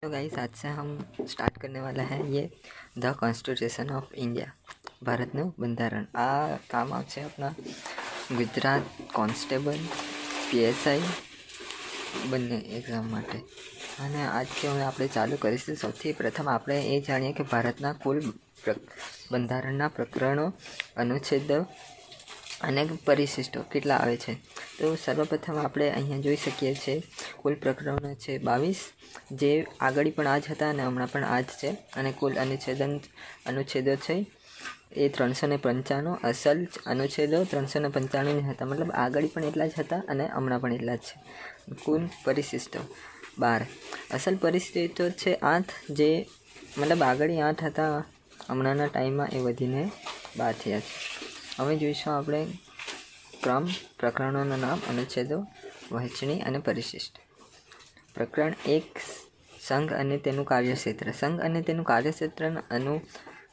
तो गाइस आज से हम स्टार्ट करने वाला है ये द कॉन्स्टिट्यूशन ऑफ इंडिया ભારતનું બંધારણ। આ કામ આવશે આપણા ગુજરાત કોન્સ્ટેબલ પીએસઆઈ બંને એક્ઝામ માટે। અને આજથી હવે આપણે ચાલુ કરીશું। સૌથી પ્રથમ આપણે એ જાણીએ કે ભારતના કુલ બંધારણના પ્રકરણો, અનુચ્છેદો અને પરિશિષ્ટો કેટલા આવે છે। તો સર્વપ્રથમ આપણે અહીંયા જોઈ શકીએ છીએ કુલ પ્રકરણો છે 22, જે આગળ પણ આ જ હતા અને હમણાં પણ આ જ છે। અને કુલ અનુચ્છેદો છે એ 395। અસલ અનુચ્છેદો 395 હતા, મતલબ આગળ પણ એટલા જ હતા અને હમણાં પણ એટલા જ છે। કુલ પરિશિષ્ટો 12। અસલ પરિશિષ્ટો છે 8, જે મતલબ આગળ 8 હતા, હમણાંના ટાઈમમાં એ વધીને 12 થયા છે। હવે જોઈશું આપણે ક્રમ, પ્રકરણોના નામ, અનુચ્છેદો, વહેંચણી અને પરિશિષ્ટ। પ્રકરણ 1, સંઘ અને તેનું કાર્યક્ષેત્ર। સંઘ અને તેનું કાર્યક્ષેત્રના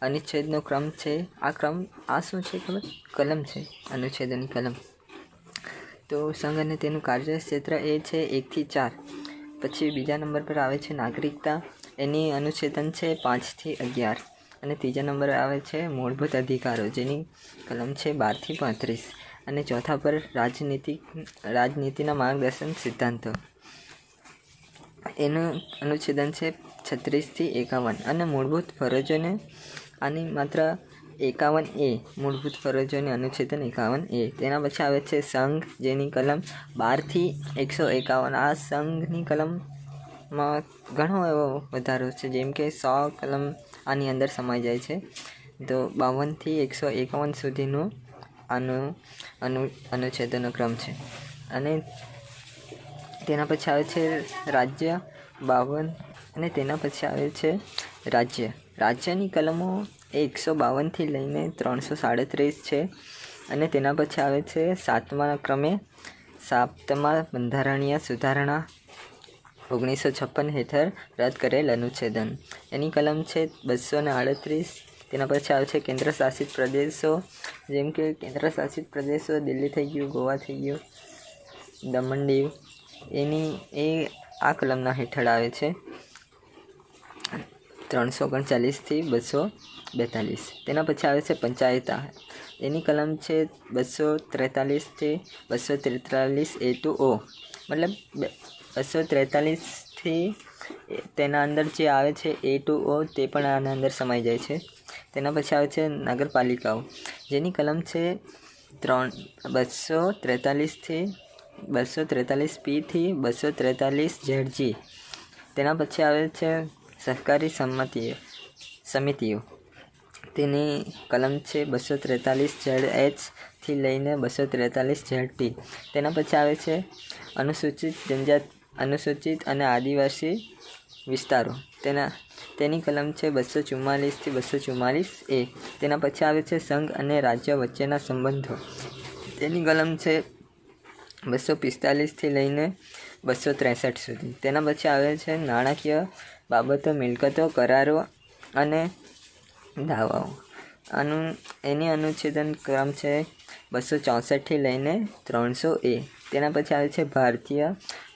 અનુચ્છેદનો ક્રમ છે। આ શું છે ખબર? કલમ છે, અનુચ્છેદોની કલમ। તો સંઘ અને તેનું કાર્યક્ષેત્ર એ છે 1 થી 4। પછી બીજા નંબર પર આવે છે નાગરિકતા, એની અનુચ્છેદન છે 5 થી 11। અને ત્રીજા નંબર આવે છે મૂળભૂત અધિકારો, જેની કલમ છે 12 થી 35। અને ચોથા પર રાજનીતિના માર્ગદર્શન સિદ્ધાંતો, એનું અનુચ્છેદન છે 36 થી 51। અને મૂળભૂત ફરજોને આની માત્ર 51A, મૂળભૂત ફરજોને અનુચ્છેદન 51A। તેના પછી આવે છે સંઘ, જેની કલમ 12 થી 151। આ સંઘની કલમમાં ઘણો એવો વધારો છે, જેમ કે 100 કલમ આની અંદર સમાઈ જાય છે। તો 52 થી 151 સુધીનું અનુચ્છેદનો ક્રમ છે। અને તેના પછી આવે છે રાજ્ય 52। અને તેના પછી આવે છે રાજ્યની કલમો 152 થી લઈને 337 છે। અને તેના પછી આવે છે 7મા ક્રમે 7મા બંધારણીય સુધારણા 1956 હેઠળ રદ કરેલ અનુચ્છેદન, એની કલમ છે 238। તેના પછી આવે છે કેન્દ્ર શાસિત પ્રદેશો, જેમ કે કેન્દ્ર શાસિત પ્રદેશો દિલ્હી થઈ ગયું, ગોવા થઈ ગયું, દમણ દીવ, એ આ કલમના હેઠળ આવે છે 339 થી 242। તેના પછી આવે છે પંચાયતા, એની કલમ છે 243 થી 243 A to O, મતલબ 243 થી તેના અંદર જે આવે છે A to O તે પણ આના અંદર સમાઈ જાય છે। તેના પછી આવે છે નગરપાલિકાઓ, જેની કલમ છે 243 થી 243P થી 243 ZG। તેના પછી આવે છે સહકારી સમિતિઓ, તેની કલમ છે 243 ZH થી લઈને 243 ZT। તેના પછી આવે છે અનુસૂચિત અને આદિવાસી વિસ્તારો, તેની કલમ છે 244 થી 244A। તેના પછી આવે છે સંઘ અને રાજ્ય વચ્ચેના સંબંધો, તેની કલમ છે 245 થી લઈને 263 સુધી। તેના પછી આવે છે નાણાકીય બાબતો, મિલકતો, કરારો અને દાવાઓ, એની અનુચ્છેદન ક્રમ છે 264 થી લઈને 300A। તેના પછી આવે છે ભારતીય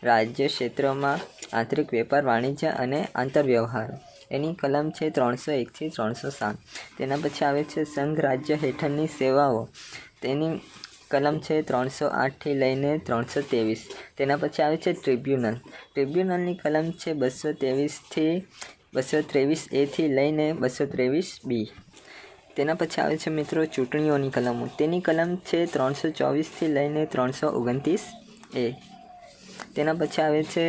રાજ્ય ક્ષેત્રોમાં આંતરિક વેપાર, વાણિજ્ય અને આંતરવ્યવહારો, એની કલમ છે 301 થી 307। તેના પછી આવે છે સંઘ રાજ્ય હેઠળની સેવાઓ, તેની કલમ છે 308 થી લઈને 323। તેના પછી આવે છે ટ્રિબ્યુનલની કલમ છે 223 થી 223A થી લઈને 223B। તેના પછી આવે છે મિત્રો ચૂંટણીઓની કલમો, તેની કલમ છે 324 થી લઈને 329A। તેના પછી આવે છે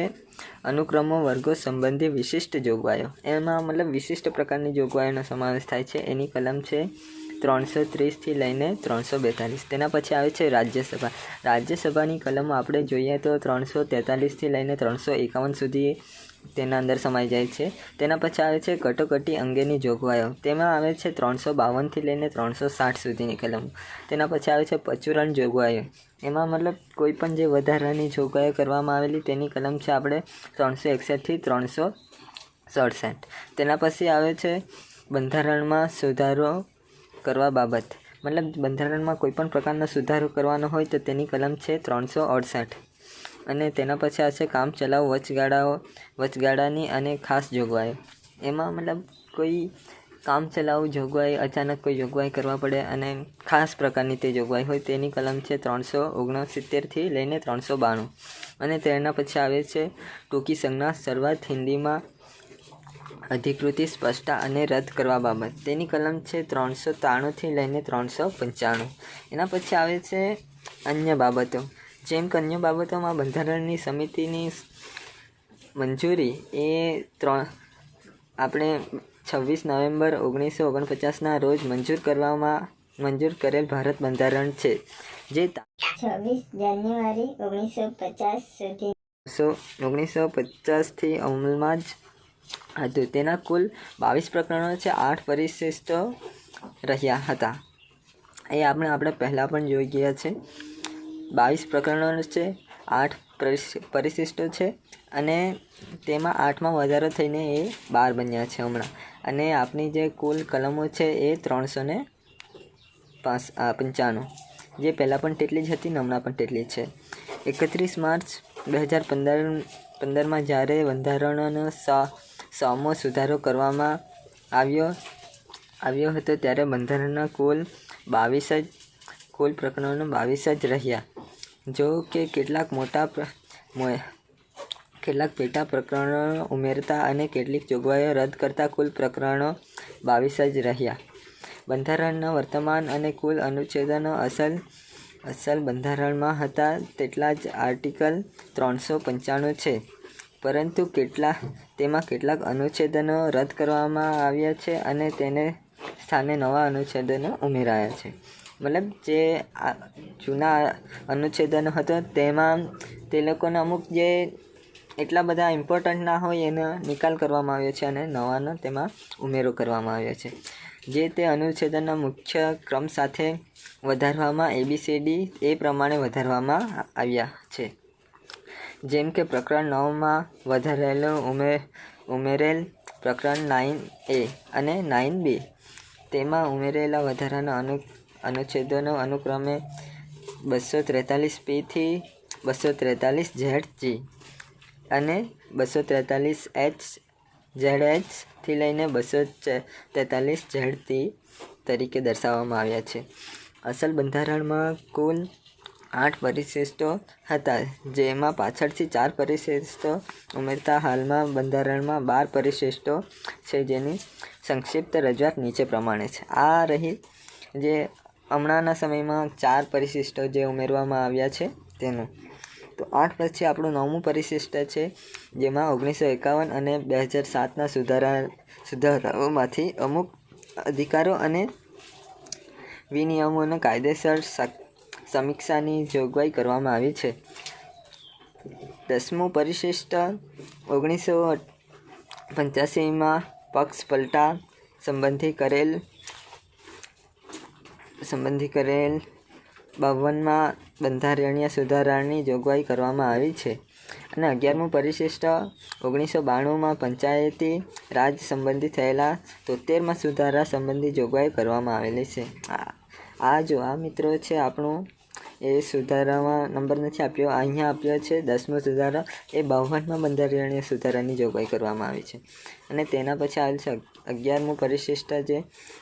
અનુક્રમો, વર્ગો સંબંધી વિશિષ્ટ જોગવાઈઓ, એમાં મતલબ વિશિષ્ટ પ્રકારની જોગવાઈઓનો સમાવેશ થાય છે, એની કલમ છે 330 થી લઈને 342। તેના પછી આવે છે રાજ્યસભાની કલમો આપણે જોઈએ તો 343 થી લઈને 351 સુધી તેના અંદર સમાઈ જાય છે। તેના પછી આવે છે કટોકટી અંગેની જોગવાઈઓ, તેમાં આવે છે 352 થી લઈને 360 સુધીની કલમો। તેના પછી આવે છે પરચુરણ જોગવાઈઓ, એમાં મતલબ કોઈ પણ જે વધારાની જોગવાઈઓ કરવામાં આવેલી તેની કલમ છે આપણે 361 થી 367। તેના પછી આવે છે બંધારણમાં સુધારો કરવા બાબત, મતલબ બંધારણમાં કોઈ પણ પ્રકારનો સુધારો કરવાનો હોય તો તેની કલમ છે 368। અને તેના પછી આવશે કામચલાઉ વચગાળાની અને ખાસ જોગવાઈઓ. એમાં મતલબ કોઈ કામચલાઉ જોગવાઈ, અચાનક કોઈ જોગવાઈ કરવા પડે અને ખાસ પ્રકારની તે જોગવાઈ હોય તેની કલમ છે 369થી લઈને 392. અને તેના પછી આવે છે ટૂંકી સંજ્ઞા શરૂઆત હિન્દીમાં અધિકૃતિ સ્પષ્ટતા અને રદ કરવા બાબત. તેની કલમ છે 393થી લઈને 395. એના પછી આવે છે અન્ય બાબતો. જેમ કે અન્ય બાબતોમાં બંધારણની સમિતિની મંજૂરી એ આપણે 26 નવેમ્બર 1949ના રોજ મંજૂર કરેલ ભારત બંધારણ છે, જે 26 જાન્યુઆરી 1950 સુધી 1950થી અમલમાં જ હતું. તેના કુલ 22 પ્રકરણો છે, 8 પરિશિષ્ટો રહ્યા હતા. એ આપણે પહેલાં પણ જોઈ ગયા છે. 22 પ્રકરણો છે, 8 પરિશિષ્ટો છે અને તેમાં 8માં વધારો થઈને એ 12 બન્યા છે હમણાં. અને આપણી જે કુલ કલમો છે એ 395, જે પહેલાં પણ તેટલી જ હતી ને હમણાં પણ તેટલી છે. 31 માર્ચ 2015માં જ્યારે બંધારણનો 100મો સુધારો કરવામાં આવ્યો હતો ત્યારે બંધારણના કુલ પ્રકરણો 22 જ રહ્યા. જો કે કેટલાક પેટા પ્રકરણો ઉમેરતા અને કેટલીક જોગવાઈઓ રદ કરતા કુલ પ્રકરણો 22 જ રહ્યા. બંધારણના વર્તમાન અને કુલ અનુચ્છેદનો અસલ બંધારણમાં હતા તેટલા જ આર્ટિકલ 395 છે, પરંતુ તેમાં કેટલાક અનુચ્છેદનો રદ કરવામાં આવ્યા છે અને તેને સ્થાને નવા અનુચ્છેદનો ઉમેરાયા છે. મતલબ જે જૂના અનુચ્છેદનો હતો તેમાં તે લોકોને અમુક જે એટલા બધા ઇમ્પોર્ટન્ટ ના હોય એનો નિકાલ કરવામાં આવ્યો છે અને નવાનો તેમાં ઉમેરો કરવામાં આવ્યો છે, જે તે અનુચ્છેદના મુખ્ય ક્રમ સાથે વધારવામાં ABCD એ પ્રમાણે વધારવામાં આવ્યા છે. જેમ કે પ્રકરણ 9માં ઉમેરેલ પ્રકરણ 9A અને 9B. તેમાં ઉમેરેલા વધારાના અનુચ્છેદોનો અનુક્રમે 243P થી 243ZG અને 243HZH થી લઈને 243ZT તરીકે દર્શાવવામાં આવ્યા છે. અસલ બંધારણમાં કુલ 8 પરિશિષ્ટો હતા, જેમાં પાછળથી 4 પરિશિષ્ટો ઉમેરતા હાલમાં બંધારણમાં 12 પરિશિષ્ટો છે, જેની સંક્ષિપ્ત રજૂઆત નીચે પ્રમાણે છે. આ રહી જે હમણાંના સમયમાં 4 પરિશિષ્ટો જે ઉમેરવામાં આવ્યા છે તેનું. તો 8 પછી આપણું 9મું પરિશિષ્ટ છે, જેમાં 1951 અને 2007ના સુધારાઓમાંથી અમુક અધિકારો અને વિનિયમોના કાયદેસર સમીક્ષાની જોગવાઈ કરવામાં આવી છે. 10મું પરિશિષ્ટ 1985માં પક્ષ પલટા સંબંધી કરેલ 52માં બંધારણીય સુધારાની જોગવાઈ કરવામાં આવી છે. અને 11મું પરિશિષ્ટ 1992માં પંચાયતી રાજ સંબંધી થયેલા 73માં સુધારા સંબંધી જોગવાઈ કરવામાં આવેલી છે. આ મિત્રો છે આપણું એ સુધારામાં નંબર નથી આપ્યો, અહીંયા આપ્યો છે 10મો સુધારો. એ 52માં બંધારણીય સુધારાની જોગવાઈ કરવામાં આવી છે. અને તેના પછી આવેલ છે 11મું પરિશિષ્ટ, જે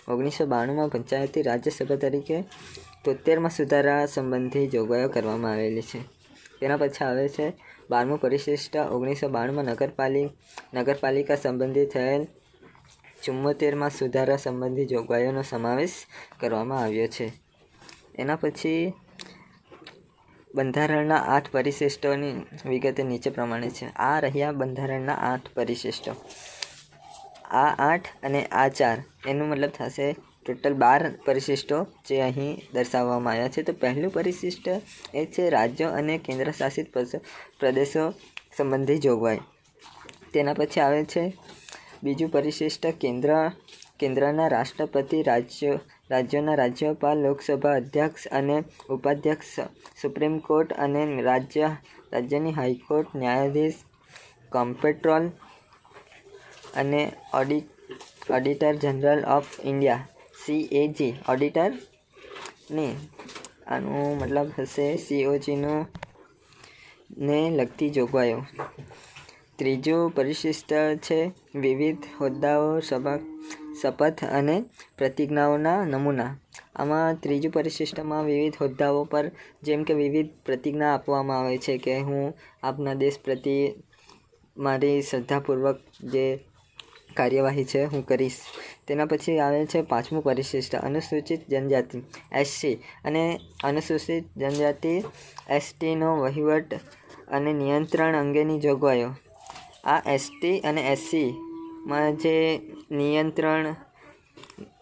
1992માં પંચાયતી રાજ્યસભા તરીકે 73માં સુધારા સંબંધી જોગવાઈઓ કરવામાં આવેલી છે. તેના પછી આવે છે 12મું પરિશિષ્ટ 1992માં નગરપાલિકા સંબંધી થયેલ 74માં સુધારા સંબંધી જોગવાઈઓનો સમાવેશ કરવામાં આવ્યો છે. એના પછી બંધારણના 8 પરિશિષ્ટોની વિગતે નીચે પ્રમાણે છે. આ રહ્યા બંધારણના 8 પરિશિષ્ટો. આ 8 અને આ 4 એનું મતલબ થશે ટોટલ 12 પરિશિષ્ટો જે અહીં દર્શાવવામાં આવ્યા છે. તો પહેલું પરિશિષ્ટ એ છે રાજ્યો અને કેન્દ્રશાસિત પ્રદેશો સંબંધી જોગવાઈ. તેના પછી આવે છે બીજું પરિશિષ્ટ કેન્દ્રના રાષ્ટ્રપતિ, રાજ્યોના રાજ્યપાલ, લોકસભા અધ્યક્ષ અને ઉપાધ્યક્ષ, સુપ્રીમ કોર્ટ અને રાજ્યની હાઈકોર્ટ, ન્યાયાધીશ, કોમ્પ્ટ્રોલર અને auditor general of India CAG. Auditor નહીં, આનું મતલબ હશે COGનું ને લગતી જોગવાઈઓ. ત્રીજું પરિશિષ્ટ છે વિવિધ હોદ્દાઓ, શપથ અને પ્રતિજ્ઞાઓના નમૂના. આમાં ત્રીજું પરિશિષ્ટમાં વિવિધ હોદ્દાઓ પર જેમ કે વિવિધ પ્રતિજ્ઞા આપવામાં આવે છે કે હું આપના દેશ પ્રત્યે મારી શ્રદ્ધાપૂર્વક જે કાર્યવાહી છે હું કરીશ. તેના પછી આવે છે પાંચમું પરિશિષ્ટ અનુસૂચિત જનજાતિ એસસી અને અનુસૂચિત જનજાતિ એસટીનો વહીવટ અને નિયંત્રણ અંગેની જોગવાઈઓ. આ એસટી અને એસસીમાં જે નિયંત્રણ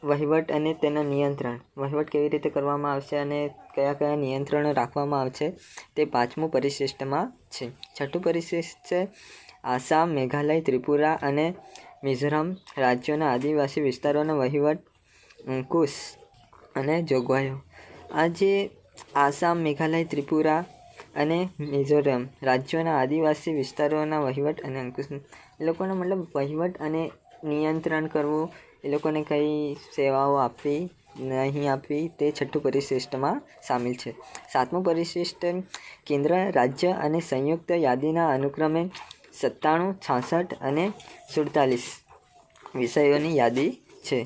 વહીવટ અને તેના નિયંત્રણ વહીવટ કેવી રીતે કરવામાં આવશે અને કયા કયા નિયંત્રણો રાખવામાં આવશે તે પાંચમું પરિશિષ્ટમાં છે. છઠ્ઠું પરિશિષ્ટ છે આસામ, મેઘાલય, ત્રિપુરા અને મિઝોરમ રાજ્યોના આદિવાસી વિસ્તારોનો વહીવટ, અંકુશ અને જોગવાઈઓ. આ જે આસામ, મેઘાલય, ત્રિપુરા અને મિઝોરમ રાજ્યોના આદિવાસી વિસ્તારોના વહીવટ અને અંકુશ એ લોકોનો મતલબ વહીવટ અને નિયંત્રણ કરવું, એ લોકોને કઈ સેવાઓ આપવી નહીં આપવી તે છઠ્ઠું પરિશિષ્ટમાં સામેલ છે. સાતમું પરિશિષ્ટ કેન્દ્ર, રાજ્ય અને સંયુક્ત યાદીના અનુક્રમે 97, 66 અને 47 વિષયોની યાદી છે.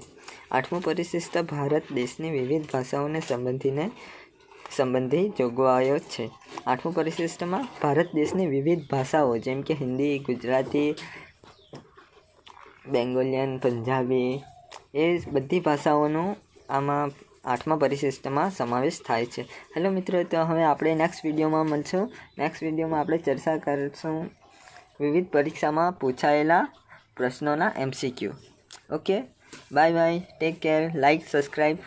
આઠમું પરિશિષ્ટ ભારત દેશની વિવિધ ભાષાઓને સંબંધી જોગવાઈઓ છે. આઠમું પરિશિષ્ટમાં ભારત દેશની વિવિધ ભાષાઓ જેમ કે હિન્દી, ગુજરાતી, બેંગોલિયન, પંજાબી એ બધી ભાષાઓનો આમાં આઠમા પરિશિષ્ટમાં સમાવેશ થાય છે. હેલો મિત્રો, તો હવે આપણે નેક્સ્ટ વિડીયોમાં મળશું. નેક્સ્ટ વિડીયોમાં આપણે ચર્ચા કરીશું વિવિધ પરીક્ષામાં પૂછાયેલા પ્રશ્નોના MCQ. Okay, bye bye, take care, like, subscribe